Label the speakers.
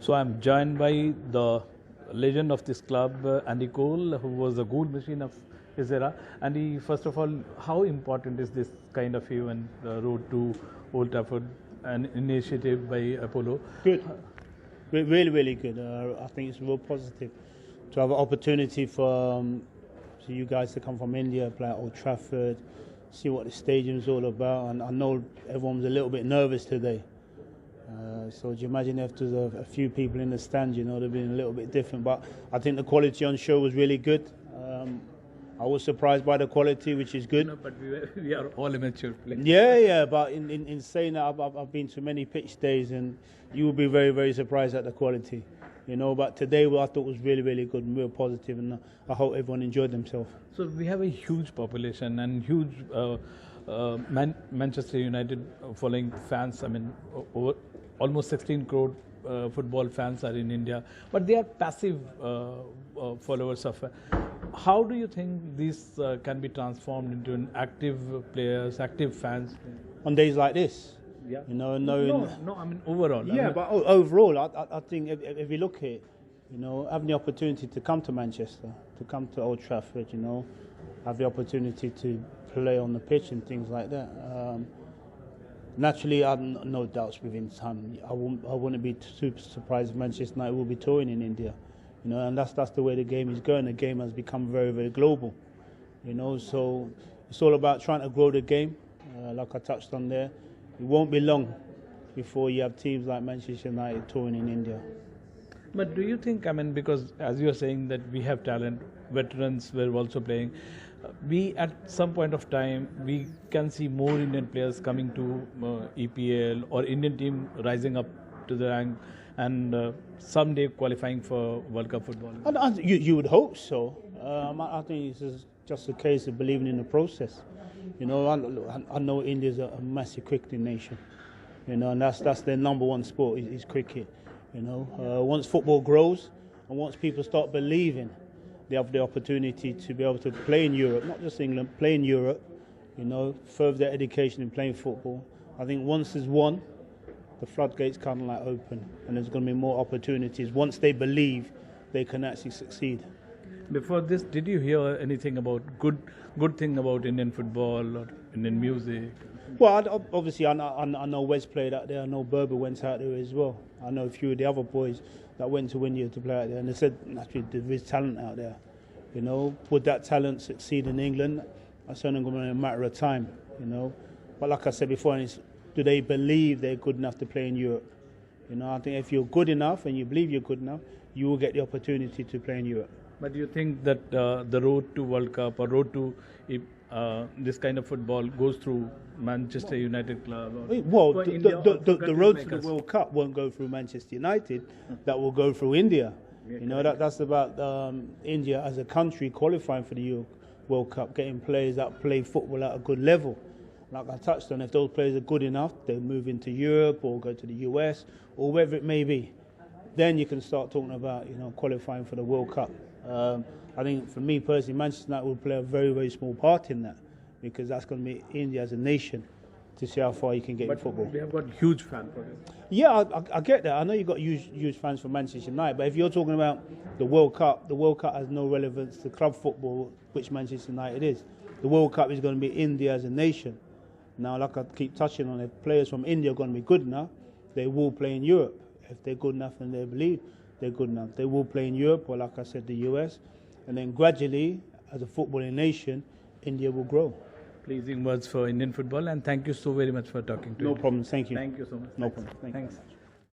Speaker 1: So I'm joined by the legend of this club, Andy Cole, who was a goal machine of his era. Andy, first of all, how important is this kind of event, Road to Old Trafford, an initiative by Apollo?
Speaker 2: Good, really, really good. I think it's real positive to have an opportunity for you guys to come from India, play at Old Trafford, see what the stadium's all about. And I know everyone's a little bit nervous today. So do you imagine if there's a few people in the stand, they've been a little bit different. But I think the quality on show was really good. I was surprised by the quality, which is good.
Speaker 1: No, but we are all amateur players.
Speaker 2: Yeah. But in saying that, I've been to many pitch days, and you will be very, very surprised at the quality. But today I thought was really, really good and real positive, and I hope everyone enjoyed themselves.
Speaker 1: So we have a huge population and huge Manchester United following fans. I mean, over almost 16 crore football fans are in India, but they are passive followers of. How do you think this can be transformed into an active players, active fans?
Speaker 2: On days like this?
Speaker 1: Yeah.
Speaker 2: No,
Speaker 1: I mean overall.
Speaker 2: Yeah, but overall, I think if you look at it, having the opportunity to come to Manchester, to come to Old Trafford, have the opportunity to play on the pitch and things like that. Naturally, I have no doubts within time. I wouldn't be super surprised if Manchester United will be touring in India, and that's the way the game is going. The game has become very, very global, so it's all about trying to grow the game, like I touched on there. It won't be long before you have teams like Manchester United touring in India.
Speaker 1: But do you think, because as you're saying that we have talent, veterans were also playing, we at some point of time, we can see more Indian players coming to EPL or Indian team rising up to the rank and someday qualifying for World Cup football?
Speaker 2: You would hope so. I think it's just a case of believing in the process. I know India's a massive cricketing nation, and that's their number one sport is cricket. Once football grows and once people start believing they have the opportunity to be able to play in Europe, not just England, play in Europe, further their education in playing football. I think once there's one, the floodgates kind of like open, and there's going to be more opportunities once they believe they can actually succeed.
Speaker 1: Before this, did you hear anything about good thing about Indian football or Indian music?
Speaker 2: Well, obviously, I know Wes played out there. I know Berber went out there as well. I know a few of the other boys that went to India to play out there, and they said naturally there is talent out there. Would that talent succeed in England? That's only going to be a matter of time. But like I said before, do they believe they're good enough to play in Europe? I think if you're good enough and you believe you're good enough, you will get the opportunity to play in Europe.
Speaker 1: But do you think that the road to World Cup or road to this kind of football goes through Manchester United club?
Speaker 2: The road to the World Cup won't go through Manchester United. That will go through India. That's about India as a country qualifying for the World Cup, getting players that play football at a good level. Like I touched on, if those players are good enough, they move into Europe or go to the US or wherever it may be. Then you can start talking about qualifying for the World Cup. I think for me personally, Manchester United will play a very, very small part in that, because that's going to be India as a nation to see how far you can get in football.
Speaker 1: We have got huge fans for it.
Speaker 2: Yeah, I get that. I know you've got huge fans for Manchester United, but if you're talking about the World Cup has no relevance to club football, which Manchester United is. The World Cup is going to be India as a nation. Now, like I keep touching on, if players from India are going to be good enough, they will play in Europe. If they're good enough and they believe they're good enough, they will play in Europe, or like I said, the US. And then gradually, as a footballing nation, India will grow.
Speaker 1: Pleasing words for Indian football, and thank you so very much for talking to me.
Speaker 2: No problem, thank you.
Speaker 1: Thank you so much.
Speaker 2: No problem.
Speaker 1: Thanks.